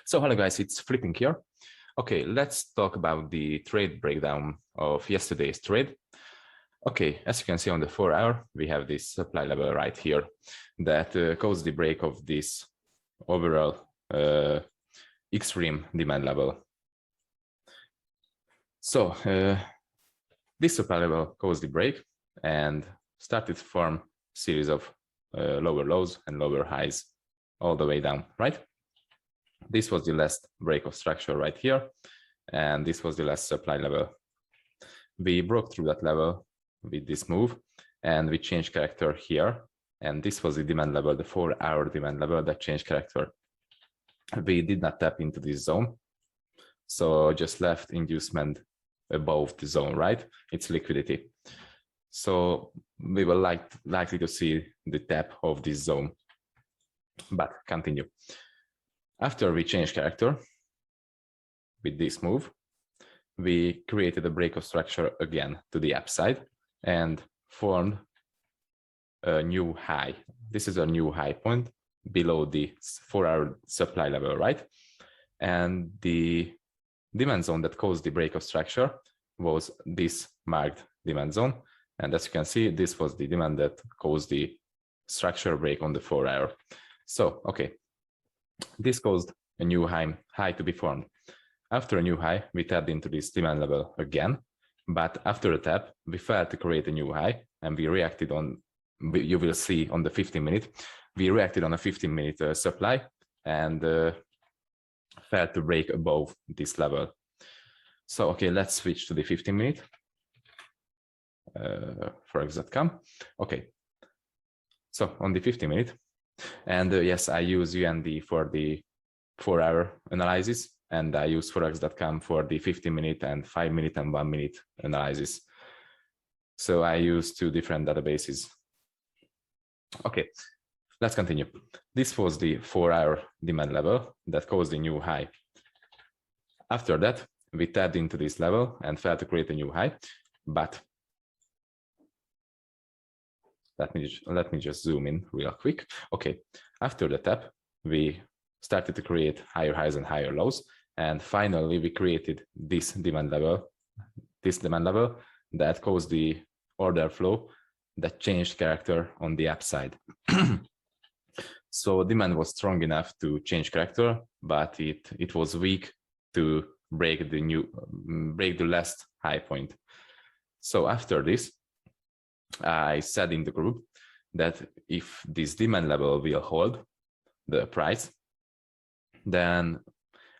So hello guys, it's Flipping here. Okay, let's talk about the trade breakdown of yesterday's trade. Okay, as you can see on the 4 hour, we have this supply level right here that caused the break of this overall extreme demand level. So this supply level caused the break and started to form a series of lower lows and lower highs all the way down, right? This was the last break of structure right here, and this was the last supply level. We broke through that level with this move, and we changed character here, and this was the demand level, the 4 hour demand level that changed character. We did not tap into this zone, so just left inducement above the zone, right? It's liquidity. So we were likely to see the tap of this zone, but continue. After we changed character with this move, we created a break of structure again to the upside and formed a new high. This is a new high point below the 4 hour supply level, right? And the demand zone that caused the break of structure was this marked demand zone. And as you can see, this was the demand that caused the structure break on the 4 hour. So, okay. This caused a new high to be formed. After a new high, we tapped into this demand level again, but after a tap, we failed to create a new high, and we reacted on, you will see on the 15-minute, we reacted on a 15-minute supply and failed to break above this level. So, okay, let's switch to the 15-minute, Fارکس.com. Okay, so on the 15-minute, and yes, I use UND for the 4 hour analysis, and I use Fارکس.com for the 15-minute and 5-minute and 1-minute analysis. So I use 2 different databases. Okay, let's continue. This was the 4 hour demand level that caused a new high. After that, we tapped into this level and failed to create a new high, but let me just zoom in real quick. Okay, after the tap, we started to create higher highs and higher lows, and finally we created this demand level that caused the order flow that changed character on the upside. So demand was strong enough to change character, but it was weak to break the last high point. So after this, I said in the group that if this demand level will hold the price, then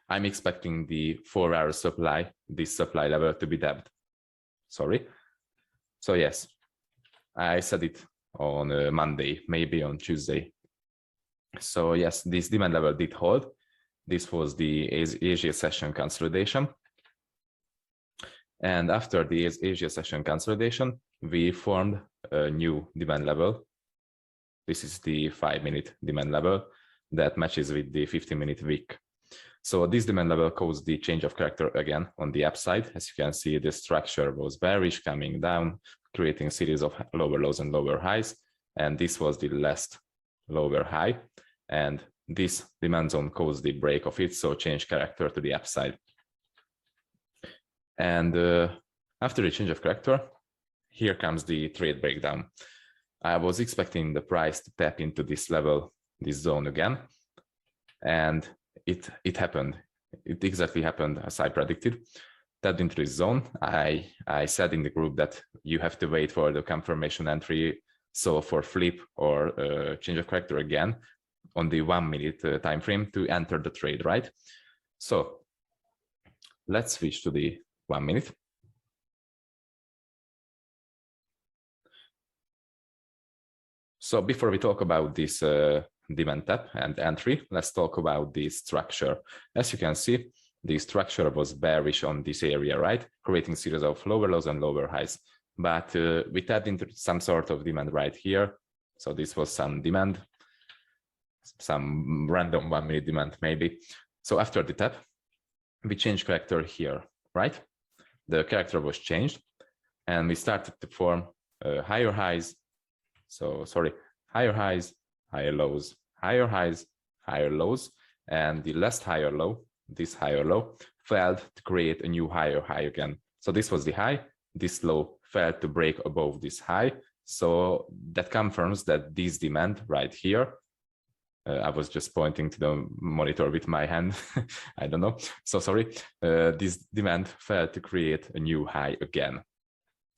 I'm expecting the 4 hour supply, this supply level, to be tapped. Sorry. So yes, I said it on Monday, maybe on Tuesday. So yes, this demand level did hold. This was the Asia session consolidation. And after the Asia session consolidation, we formed a new demand level. This is the 5-minute demand level that matches with the 15-minute wick. So this demand level caused the change of character again on the upside. As you can see, the structure was bearish coming down, creating a series of lower lows and lower highs. And this was the last lower high. And this demand zone caused the break of it, so change character to the upside. And after the change of character, here comes the trade breakdown. I was expecting the price to tap into this level, this zone again, and it happened. It exactly happened as I predicted. Tapped into this zone. I said in the group that you have to wait for the confirmation entry, so for flip or change of character again on the 1-minute time frame to enter the trade, right? So let's switch to the 1 minute. So before we talk about this demand tap and entry, let's talk about the structure. As you can see, the structure was bearish on this area, right? Creating a series of lower lows and lower highs. But we tapped into some sort of demand right here. So this was some demand, some random 1-minute demand maybe. So after the tap, we changed character here, right? The character was changed and we started to form higher highs. So sorry, higher highs, higher lows, higher highs, higher lows, and the last higher low, this higher low, failed to create a new higher high again. So this was the high, this low failed to break above this high. So that confirms that this demand right here, I was just pointing to the monitor with my hand, I don't know, so sorry, this demand failed to create a new high again.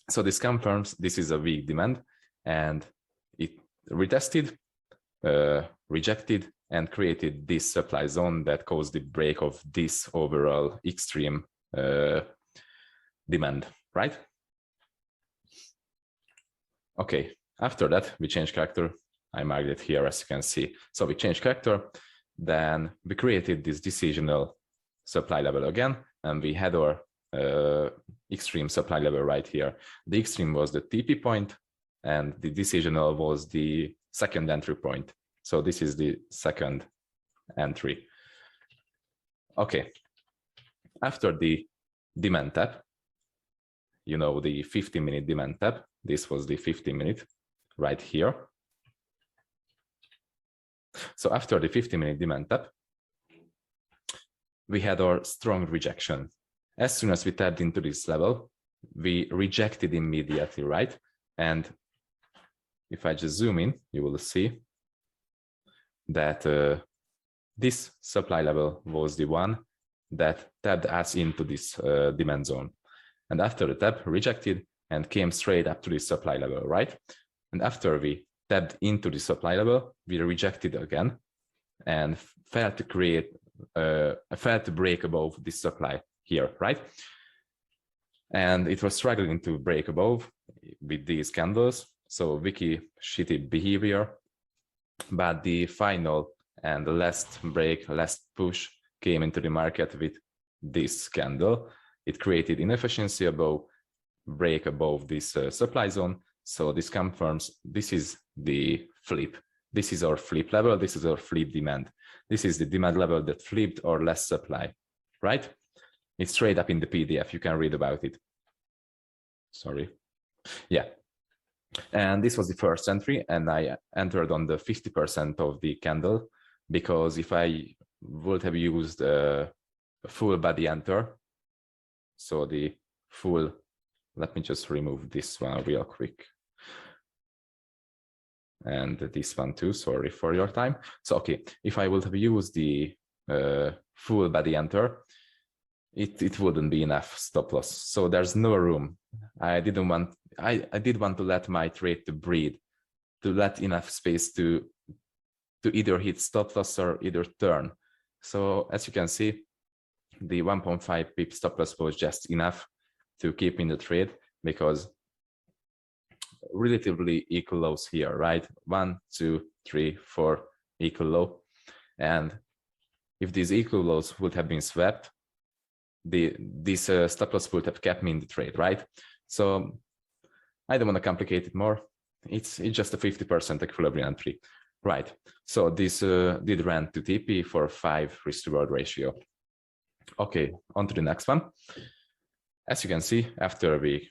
So this confirms this is a weak demand, and it retested, rejected, and created this supply zone that caused the break of this overall extreme demand, right? Okay, after that, we changed character. I marked it here, as you can see. So we changed character, then we created this decisional supply level again, and we had our extreme supply level right here. The extreme was the TP point, and the decisional was the second entry point. So this is the second entry. Okay, after the demand tap, you know, the 50-minute demand tap, this was the 50-minute right here. So after the 50-minute demand tap, we had our strong rejection. As soon as we tapped into this level, we rejected immediately, right? And if I just zoom in, you will see that this supply level was the one that tapped us into this demand zone. And after the tap, rejected and came straight up to this supply level, right? And after we tapped into the supply level, we rejected again and failed to create, failed to break above this supply here, right? And it was struggling to break above with these candles. So wiki shitty behavior, but the final and the last break, last push came into the market with this candle. It created inefficiency above, break above this supply zone. So this confirms this is the flip. This is our flip level. This is our flip demand. This is the demand level that flipped or less supply, right? It's straight up in the PDF. You can read about it. Sorry. Yeah. And this was the first entry, and I entered on the 50% of the candle, because if I would have used a full body enter, so the full, let me just remove this one real quick. And this one too, sorry for your time. So, okay, if I would have used the full body enter, it wouldn't be enough stop loss. So there's no room. I did want to let my trade to breathe, to let enough space to either hit stop loss or either turn. So as you can see, the 1.5 pip stop loss was just enough to keep in the trade, because relatively equal lows here, right? 1, 2, 3, 4 equal low. And if these equal lows would have been swept, this stop loss would have kept me in the trade, right? So I don't want to complicate it more. It's just a 50% equilibrium entry, right? So this did run to TP for 5 risk to reward ratio. Okay, on to the next one. As you can see, after we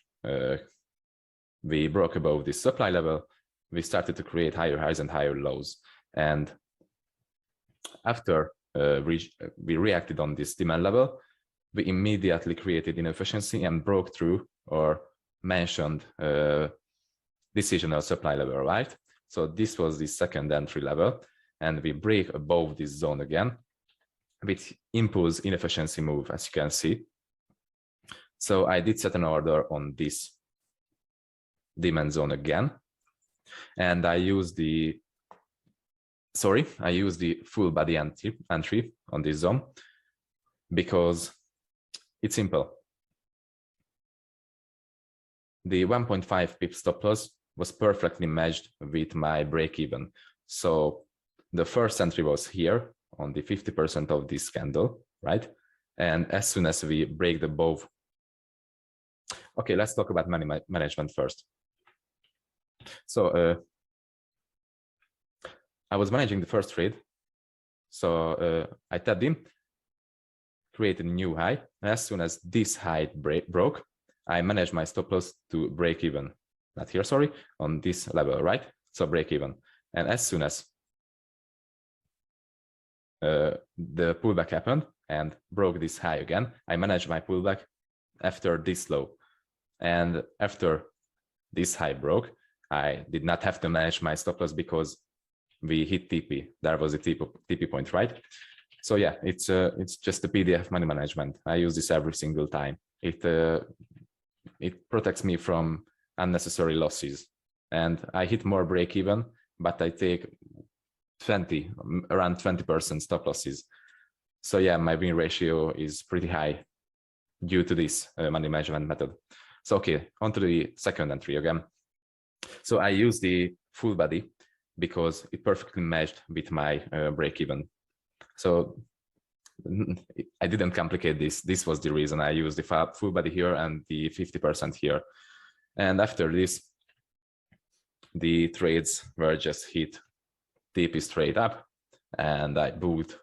broke above this supply level, we started to create higher highs and higher lows. And after we reacted on this demand level, we immediately created inefficiency and broke through or mentioned decisional supply level, right? So this was the second entry level, and we break above this zone again with impulse inefficiency move, as you can see. So I did set an order on this demand zone again, and I used the full body entry on this zone, because it's simple. The 1.5 pip stop loss was perfectly matched with my break even. So the first entry was here on the 50% of this candle, right? And as soon as we break the above, okay, let's talk about money management first. So I was managing the first trade. So I tapped in, created a new high. And as soon as this high broke, I managed my stop loss to break even. Not here, sorry, on this level, right? So break even. And as soon as the pullback happened and broke this high again. I managed my pullback after this low. And after this high broke, I did not have to manage my stop loss because we hit TP. There was a TP point, right? So yeah, it's just a PDF money management. I use this every single time. It protects me from unnecessary losses. And I hit more break even, but I take around 20% stop losses. So yeah, my win ratio is pretty high due to this money management method. So okay, on to the second entry again. So I use the full body because it perfectly matched with my break even. So I didn't complicate this. This was the reason I used the full body here and the 50% here. And after this, the trades were just hit TP straight up, and I booked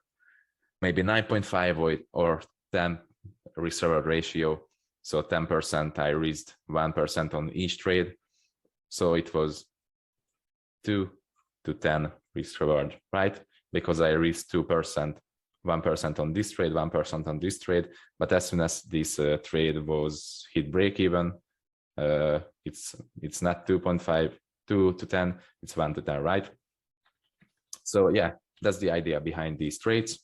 maybe 9.5 or 10 risk reward ratio. So 10%, I risked 1% on each trade. So it was 2 to 10 risk reward, right? Because I risked 2%, 1% on this trade, 1% on this trade. But as soon as this trade was hit break even, it's not 2.5, 2 to 10, it's 1 to 10, right? So yeah, that's the idea behind these trades.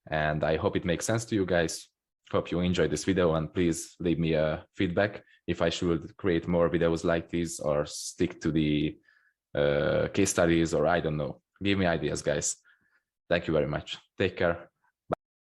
And I hope it makes sense to you guys. Hope you enjoyed this video, and please leave me a feedback if I should create more videos like this or stick to the case studies, or I don't know. Give me ideas, guys. Thank you very much. Take care.